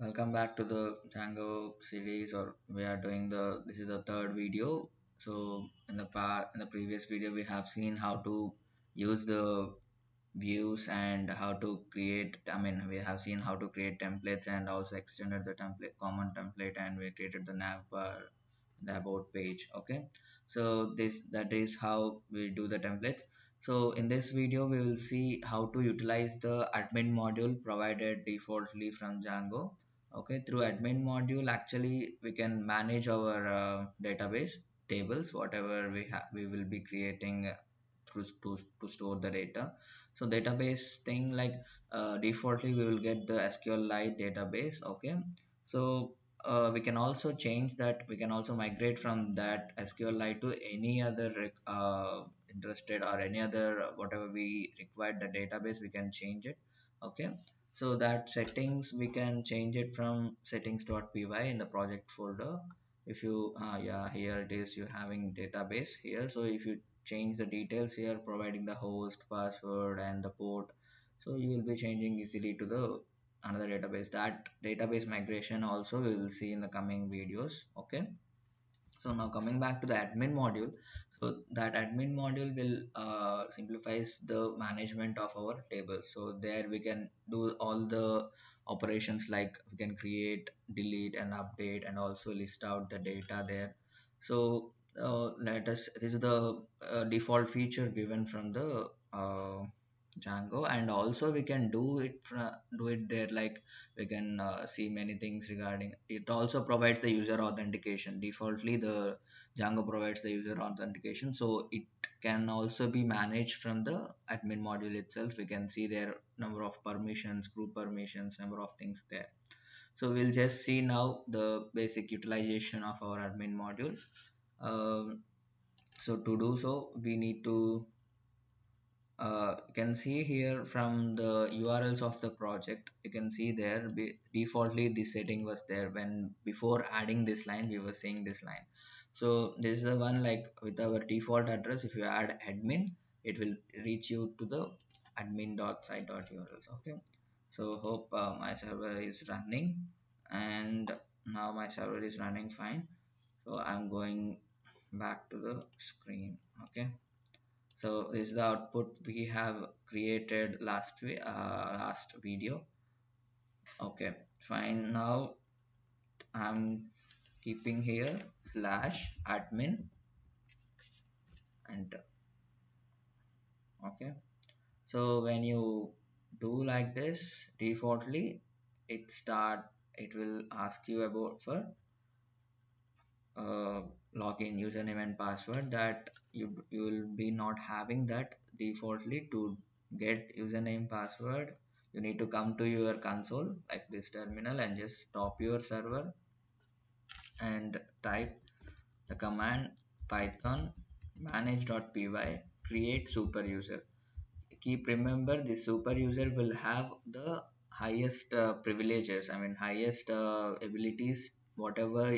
Welcome back to the Django series, or we are doing this is the third video. So in the previous video we have seen how to use the views and how to create, we have seen how to create templates and also extended the template common template, and we created the nav bar, the about page. Okay, so that is how we do the templates. So in this video we will see how to utilize the admin module provided defaultly from Django. Okay, through admin module actually we can manage our database tables, whatever we will be creating to store the data. So database thing, like defaultly we will get the SQLite database. Okay, so we can also change that, we can also migrate from that SQLite to any other interested or any other whatever we require the database, we can change it. Okay, so that settings we can change it from settings.py in the project folder. If you yeah, here it is, you having database here. So if you change the details here, providing the host password and the port, so you will be changing easily to the another database. That database migration also we will see in the coming videos. Okay, so now coming back to the admin module, so that admin module will simplifies the management of our tables. So there we can do all the operations, like we can create, delete and update and also list out the data there. So let us, this is the default feature given from the Django, and also we can do it there, like we can see many things regarding it. Also provides the user authentication. Defaultly the Django provides the user authentication, so it can also be managed from the admin module itself. We can see their number of permissions, group permissions, number of things there. So we'll just see now the basic utilization of our admin module. So to do so we need to you can see here from the URLs of the project, you can see there defaultly this setting was there. When before adding this line we were saying this line. So this is the one, like with our default address, if you add admin it will reach you to the admin.site.urls. Okay, so hope my server is running, and now my server is running fine. So I'm going back to the screen. Okay, so this is the output we have created last video. Okay, fine. Now I'm keeping here slash admin, enter. Okay, so when you do like this, defaultly it will ask you about for uh, login username and password, that you will be not having that defaultly. To get username password you need to come to your console like this terminal and just stop your server and type the command python manage.py create super user. Keep remember, this super user will have the highest privileges, highest abilities, whatever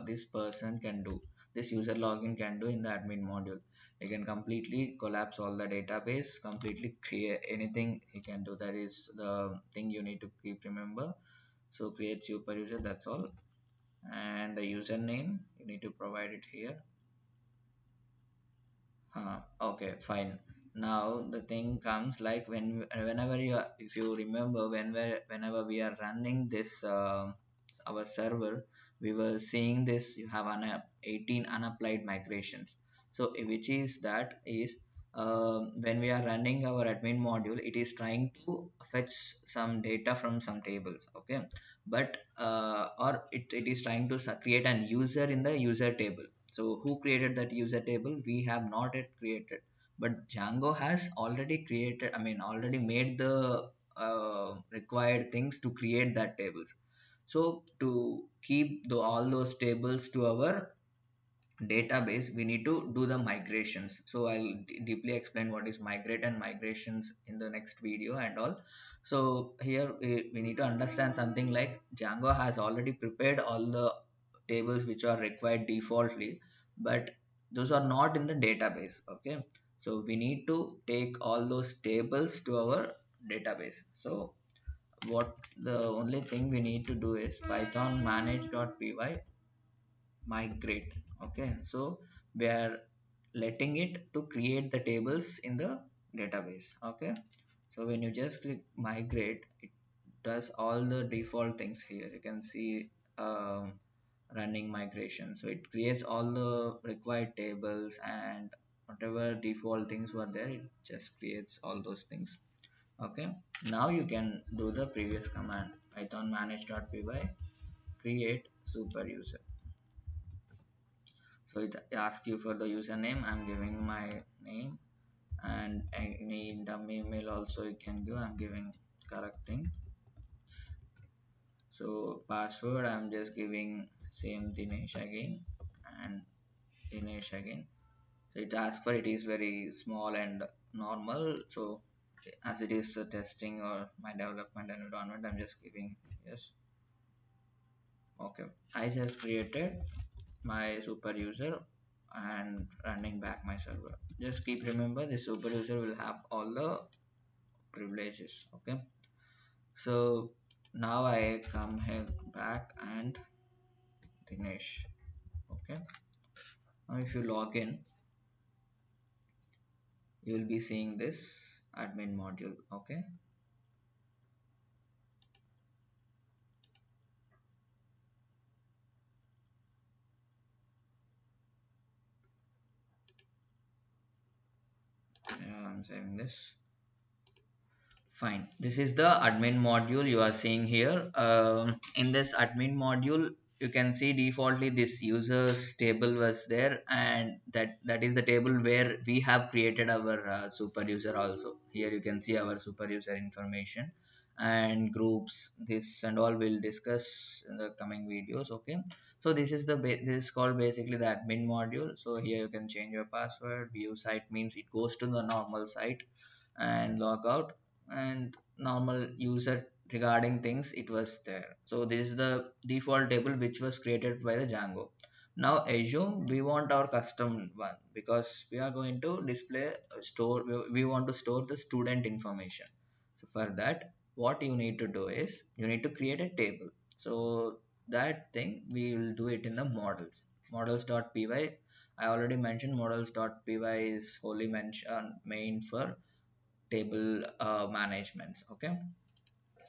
this person can do, this user login can do in the admin module. He can completely collapse all the database, completely create anything he can do. That is the thing you need to keep remember. So create super user, that's all. And the username you need to provide it here. Okay, fine. Now the thing comes, like whenever you are, if you remember, whenever we are running this our server, we were seeing this. You have 18 unapplied migrations. So which is that is when we are running our admin module, it is trying to fetch some data from some tables. Okay, but or it is trying to create an user in the user table. So who created that user table? We have not yet created, but Django has already created, already made the required things to create that tables. So to keep all those tables to our database, we need to do the migrations. So I'll deeply explain what is migrate and migrations in the next video and all. So here we need to understand something, like Django has already prepared all the tables which are required defaultly, but those are not in the database. Okay, so we need to take all those tables to our database. So what the only thing we need to do is python manage.py migrate. Okay, so we are letting it to create the tables in the database. Okay, so when you just click migrate, it does all the default things here. You can see running migration, so it creates all the required tables, and whatever default things were there, it just creates all those things. Okay, now you can do the previous command python manage.py create super user. So it asks you for the username. I'm giving my name, and any dummy email also you can give. I'm giving correct thing. So password, I'm just giving same Dinesh again, and Dinesh again. So it asks for, it is very small and normal, so as it is testing or my development environment, I'm just giving yes. Okay, I just created my super user and running back my server. Just keep remember the super user will have all the privileges. Okay, so now I come here back and Dinesh. Okay, now if you log in, you will be seeing this admin module. Okay, yeah, I'm saving this. Fine. This is the admin module you are seeing here. In this admin module, you can see defaultly this users table was there, and that is the table where we have created our super user also. Here you can see our super user information and groups. This and all we'll discuss in the coming videos. Okay. So this is the this is called basically the admin module. So here you can change your password. View site means it goes to the normal site, and log out, and normal user regarding things it was there. So this is the default table which was created by the Django. Now assume we want our custom one, because we are going to display store, we want to store the student information. So for that, what you need to do is you need to create a table. So that thing we will do it in the models, models.py. I already mentioned models.py is wholly mentioned main for table managements. Okay,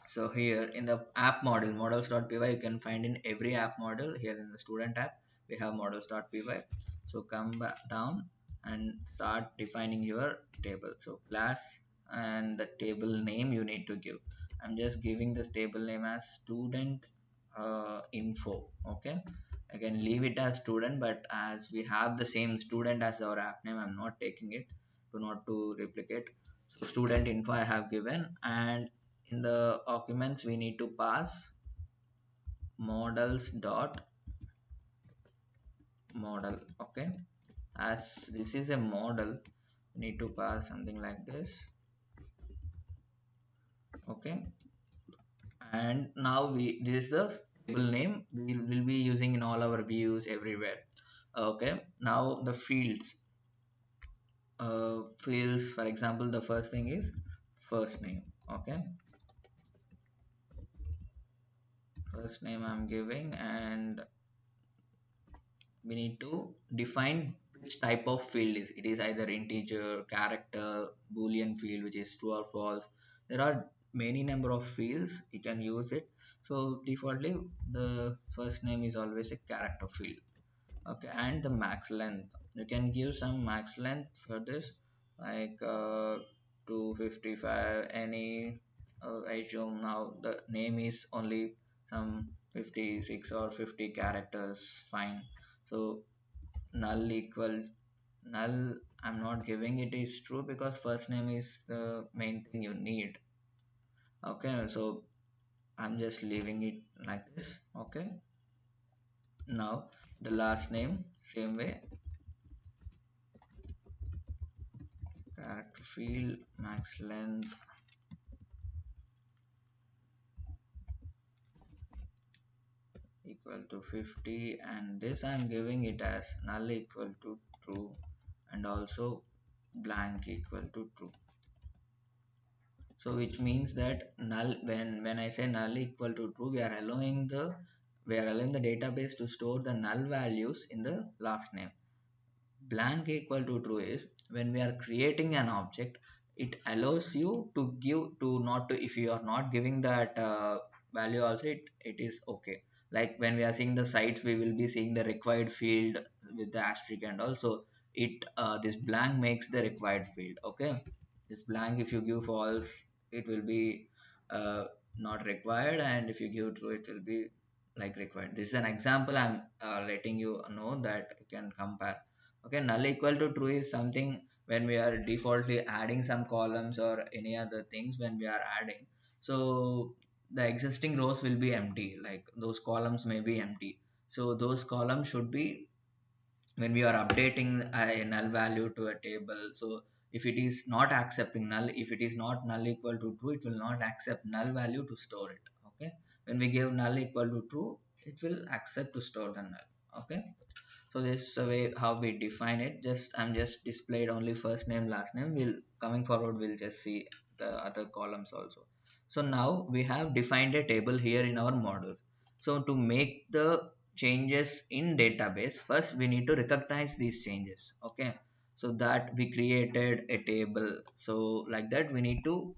so here in the app model models.py, you can find in every app model. Here in the student app we have models.py. So come back down and start defining your table. So class and the table name you need to give. I'm just giving this table name as student info. Okay, I can leave it as student, but as we have the same student as our app name, I'm not taking it to not to replicate. So student info I have given, and in the arguments we need to pass models dot model. Okay, as this is a model, we need to pass something like this. Okay, and now this is the table name we will be using in all our views everywhere. Okay, now the fields, fields, for example, the first thing is first name. Okay, first name I'm giving, and we need to define which type of field is it. Is either integer, character, boolean field, which is true or false. There are many number of fields you can use it. So defaultly the first name is always a character field. Okay, and the max length, you can give some max length for this, like 255. Any I assume now the name is only some 56 or 50 characters. Fine. So null equal null, I'm not giving it is true because first name is the main thing you need. Okay, so I'm just leaving it like this. Okay, now the last name same way, character field max length equal to 50, and this I'm giving it as null equal to true, and also blank equal to true. So which means that null, when I say null equal to true, we are allowing the database to store the null values in the last name. Blank equal to true is when we are creating an object, it allows you to give to not to, if you are not giving that value also, it is okay. Like when we are seeing the sites, we will be seeing the required field with the asterisk, and also it this blank makes the required field. Okay, this blank, if you give false, it will be uh, not required, and if you give true, it will be like required. This is an example I'm letting you know that you can compare. Okay, null equal to true is something when we are defaultly adding some columns or any other things. When we are adding, so the existing rows will be empty, like those columns may be empty, so those columns should be, when we are updating a null value to a table, so if it is not accepting null, if it is not null equal to true, it will not accept null value to store it. Okay, when we give null equal to true, it will accept to store the null. Okay, so this is the way how we define it. Just I'm just displayed only first name last name. We'll coming forward, we'll just see the other columns also. So now we have defined a table here in our models. So to make the changes in database, first we need to recognize these changes. Okay, so that we created a table, so like that we need to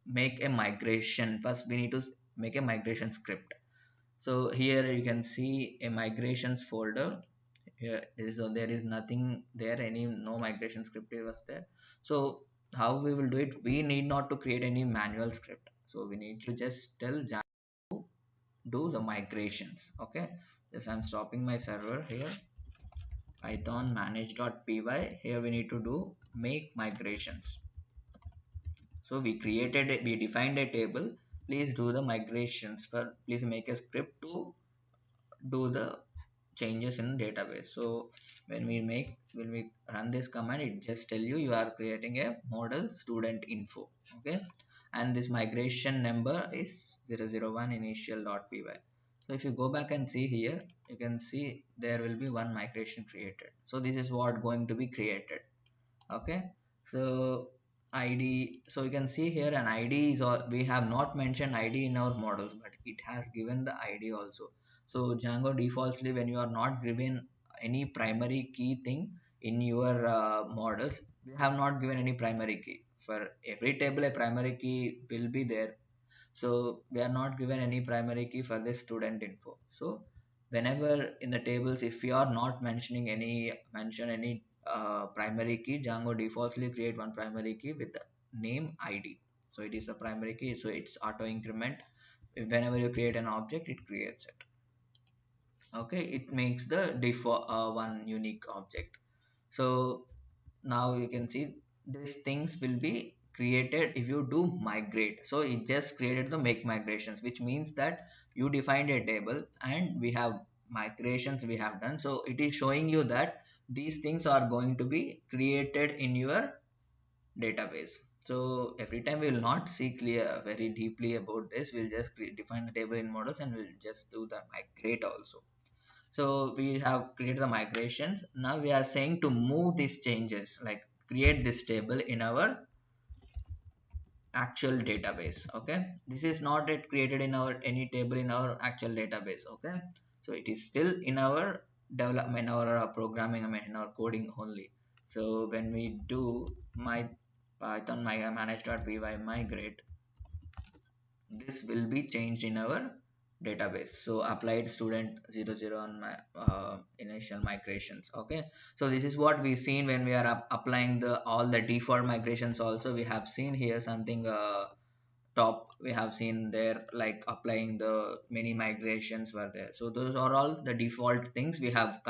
make a migration. First we need to make a migration script. So here you can see a migrations folder. Here there is nothing there, any no migration script was there. So how we will do it, we need not to create any manual script, so we need to just tell Django to do the migrations. Okay, just I'm stopping my server here, python manage.py. Here we need to do make migrations. So we defined a table, please do the migrations for, please make a script to do the changes in database. So when we run this command, it just tell you you are creating a model student info. Okay, and this migration number is 001 initial.py. So if you go back and see here, you can see there will be one migration created. So this is what going to be created. Okay, so id, so you can see here an id is, or we have not mentioned id in our models, but it has given the id also. So Django defaultly, when you are not given any primary key thing in your models, we have not given any primary key. For every table a primary key will be there, so we are not given any primary key for this student info. So whenever in the tables, if you are not mentioning any mention any primary key, Django defaultly create one primary key with the name id. So it is a primary key, so it's auto increment. If whenever you create an object, it creates it. Okay, it makes the default one unique object. So now you can see these things will be created if you do migrate. So it just created the make migrations, which means that you defined a table and we have migrations we have done. So it is showing you that these things are going to be created in your database. So every time we will not see clear very deeply about this, we'll just define the table in models and we'll just do the migrate also. So we have created the migrations. Now we are saying to move these changes, like create this table in our actual database. Okay, this is not yet created in our any table in our actual database. Okay, so it is still in our development, our programming, I mean in our coding only. So when we do my python my manage.py migrate, this will be changed in our database. So applied student 00 on my initial migrations. Okay, so this is what we seen when we are applying the all the default migrations. Also we have seen here something top we have seen there, like applying the many migrations were there. So those are all the default things we have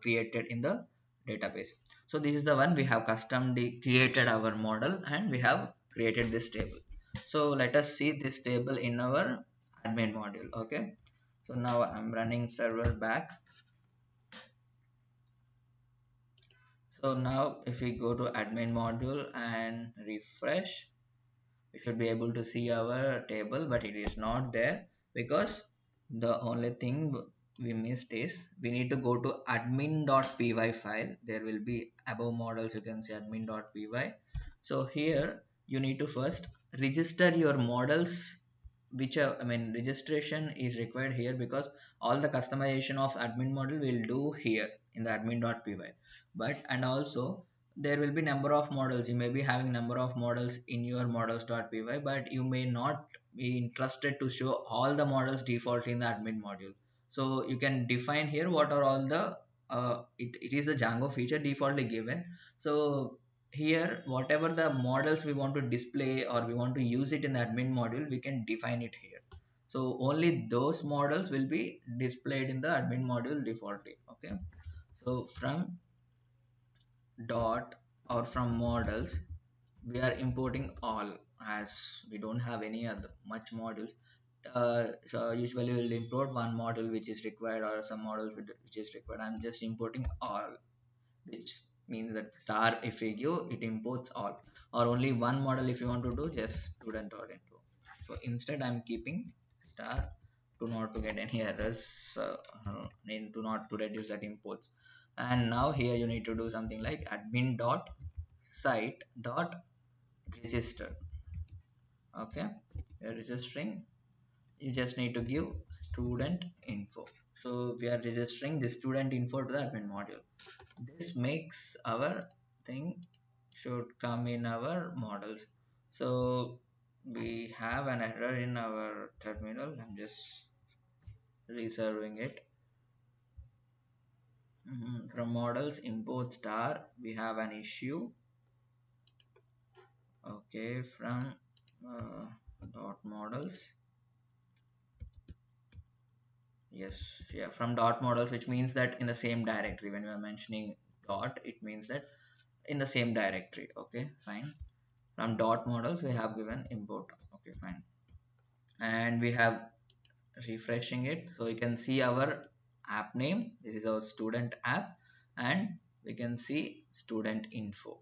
created in the database. So this is the one we have custom created our model and we have created this table. So let us see this table in our admin module. Okay, so now I'm running server back. So now if we go to admin module and refresh, we should be able to see our table, but it is not there because the only thing we missed is we need to go to admin.py file. There will be above models, you can see admin.py. So here you need to first register your models, which I mean registration is required here because all the customization of admin model will do here in the admin.py. But and also there will be number of models, you may be having number of models in your models.py, but you may not be interested to show all the models default in the admin module. So you can define here what are all the it is the Django feature defaultly given. So here whatever the models we want to display or we want to use it in the admin module, we can define it here. So only those models will be displayed in the admin module defaultly. Okay, so from dot or from models we are importing all, as we don't have any other much modules. So usually we'll import one model which is required or some models which is required. I'm just importing all, which means that star if we give it imports all, or only one model if you want to do just student or info. So instead I'm keeping star to not to get any errors, to not to reduce that imports. And now here you need to do something like admin dot site dot register. Okay, you're registering, you just need to give student info. So we are registering the student info to the admin module. This makes our thing should come in our models. So we have an error in our terminal. I'm just reserving it. From models import star we have an issue. Okay, from uh, dot models, yes, yeah, from dot models, which means that in the same directory. When we are mentioning dot, it means that in the same directory. Okay, fine. From dot models we have given import. Okay, fine. And we have refreshing it, so we can see our app name, this is our student app, and we can see student info.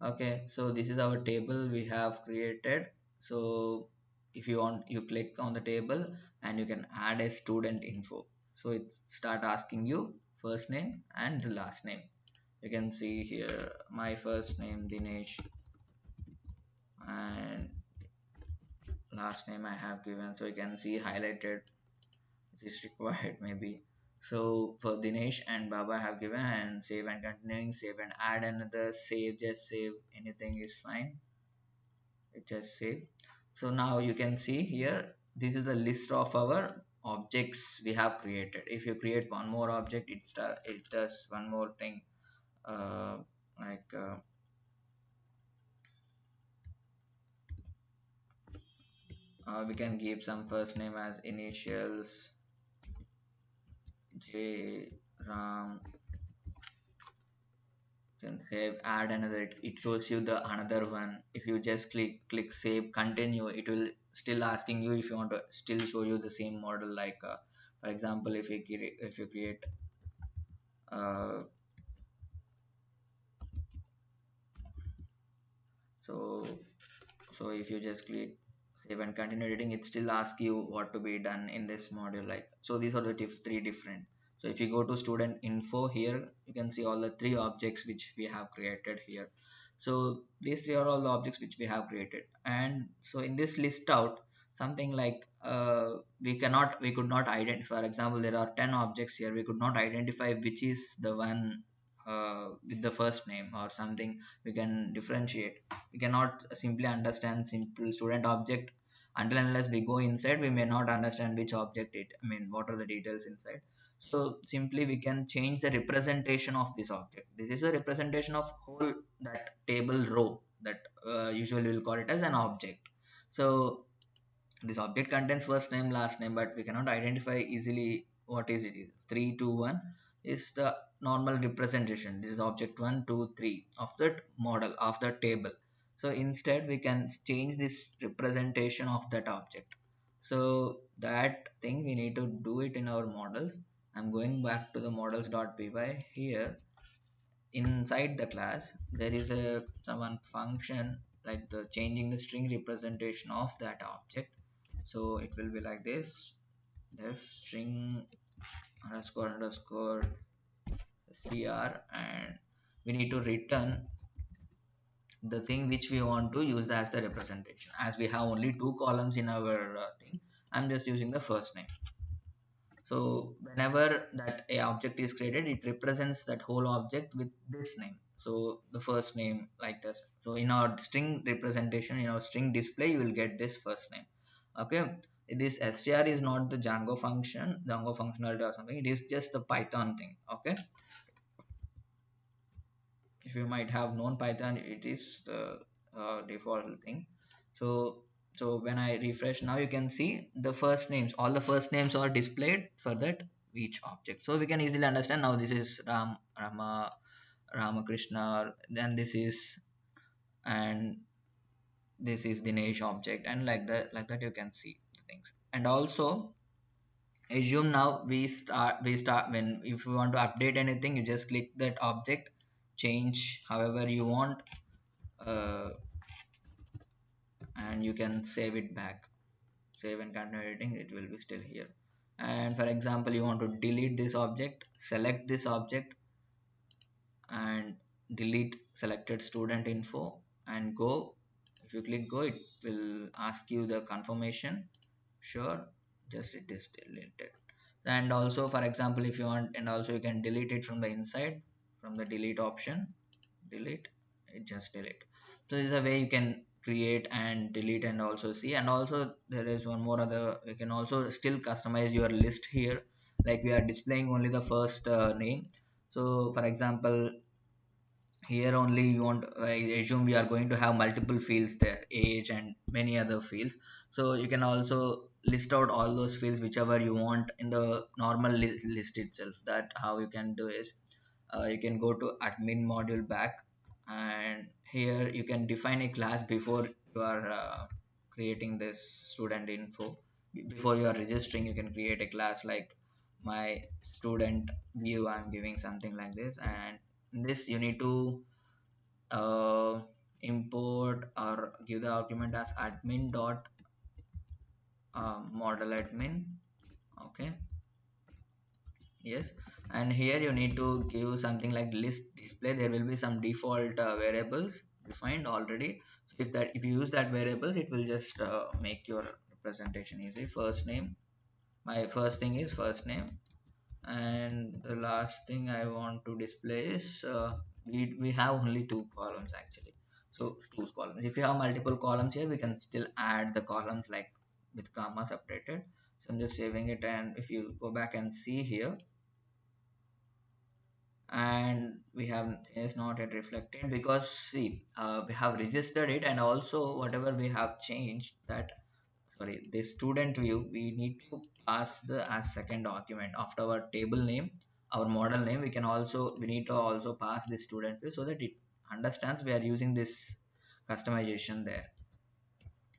Okay, so this is our table we have created. So if you want, you click on the table and you can add a student info. So it start asking you first name and the last name. You can see here my first name Dinesh and last name I have given, so you can see highlighted it is required maybe. So for Dinesh and Baba I have given, and save and continuing, save and add another, save, just save, anything is fine, it just save. So now you can see here this is the list of our objects we have created. If you create one more object, it does one more thing, uh, like we can give some first name as initials J Ram, can save, add another, it shows you the another one. If you just click save continue, it will still asking you if you want to still show you the same model, like for example if you create uh, so so if you just click save and continue editing, it still asks you what to be done in this module. Like, so these are the three different. So if you go to student info here, you can see all the three objects which we have created here. So these are all the objects which we have created. And so in this list out something like we could not identify, for example there are 10 objects here, we could not identify which is the one with the first name or something. We can differentiate, we cannot simply understand simple student object until unless we go inside. We may not understand which object it, I mean what are the details inside. So simply we can change the representation of this object. This is a representation of whole that table row, that usually we'll call it as an object. So this object contains first name last name, but we cannot identify easily what is it. Is 3 2 1 is the normal representation. This is object 1 2 3 of that model of the table. So instead we can change this representation of that object. So that thing we need to do it in our models. I'm going back to the models.py. Here inside the class there is a someone function like the changing the string representation of that object. So it will be like this, def string underscore underscore str, and we need to return the thing which we want to use as the representation. As we have only two columns in our thing, I'm just using the first name. So whenever that a object is created, it represents that whole object with this name. So the first name like this. So in our string representation, in our string display, you will get this first name. Okay. This str is not the Django functionality or something. It is just the Python thing. Okay. If you might have known Python, it is the default thing. So when I refresh now, you can see the first names, all the first names are displayed for that each object. So we can easily understand now this is Ramakrishna, then this is, and this is Dinesh object, and like that you can see the things. And also assume now we start when if you want to update anything, you just click that object, change however you want, uh, and you can save it back, save and continue editing, it will be still here. And for example, you want to delete this object, select this object and delete selected student info and go. If you click go, it will ask you the confirmation, sure, just it is deleted. And also for example, if you want, and also you can delete it from the inside, from the delete option, delete it, just delete. So this is a way you can create and delete and also see. And also there is one more other, you can also still customize your list here, like we are displaying only the first name. So for example, here only you want, I assume we are going to have multiple fields there, age and many other fields. So you can also list out all those fields whichever you want in the normal list itself. That how you can do is, you can go to admin module back, and here you can define a class before you are creating this student info. Before you are registering, you can create a class like my student view, I'm giving something like this. And in this you need to uh, import or give the argument as admin dot model admin. Okay, yes. And here you need to give something like list display. There will be some default variables defined already. So if you use that variables, it will just make your representation easy. First name, my first thing is first name. And the last thing I want to display is, we have only two columns actually. So two columns, if you have multiple columns here, we can still add the columns like with comma separated. So I'm just saving it, and if you go back and see here, and we have, is not yet reflected because see, we have registered it, and also whatever we have changed that, sorry, the student view, we need to pass the as second argument after our table name, our model name. We need to also pass the student view so that it understands we are using this customization there.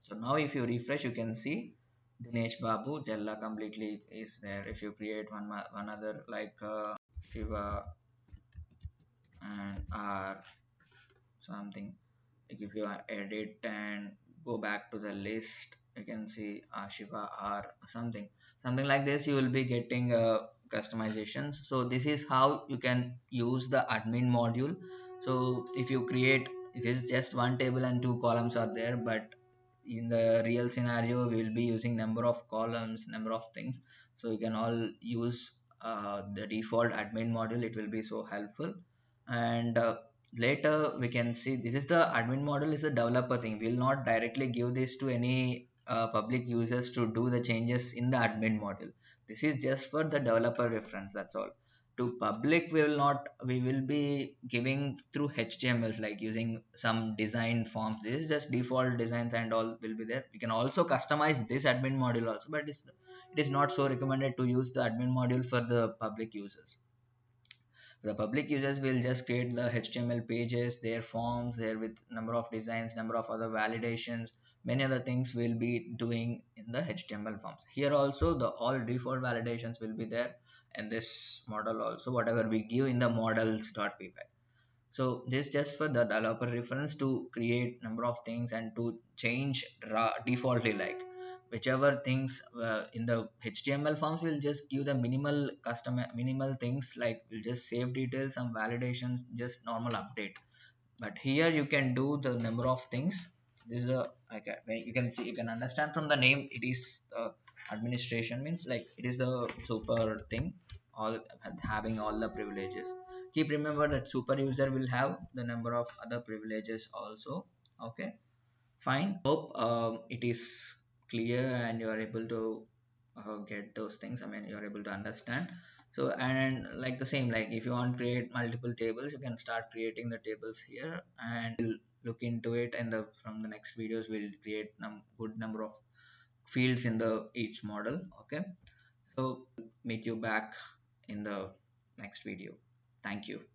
So now if you refresh, you can see Dinesh Babu Jalla completely is there. If you create one other like Shiva and R something, like if you edit and go back to the list, you can see Shiva or something like this, you will be getting customizations. So this is how you can use the admin module. So if you create, it is just one table and two columns are there, but in the real scenario we will be using number of columns, number of things. So you can all use the default admin module, it will be so helpful. And later we can see, this is the admin model is a developer thing. We will not directly give this to any public users to do the changes in the admin model. This is just for the developer reference, that's all. To public, we will not, we will be giving through htmls, like using some design forms. This is just default designs and all will be there. We can also customize this admin module also, but it is not so recommended to use the admin module for the public users. The public users will just create the html pages, their forms there with number of designs, number of other validations, many other things will be doing in the html forms. Here also the all default validations will be there, and this model also whatever we give in the models.py. So this just for the developer reference to create number of things and to change defaultly, like whichever things in the html forms will just give the minimal custom minimal things, like we'll just save details, some validations, just normal update. but here you can do the number of things. This is a like you can see, you can understand from the name, it is administration means like it is the super thing, all having all the privileges. Keep remember that super user will have the number of other privileges also. Okay, fine. Hope it is clear and you are able to get those things. I mean, you are able to understand. So, and like the same, like if you want to create multiple tables, you can start creating the tables here, and we'll look into it. And the from the next videos, we'll create good number of fields in the each model. Okay, so meet you back in the next video. Thank you.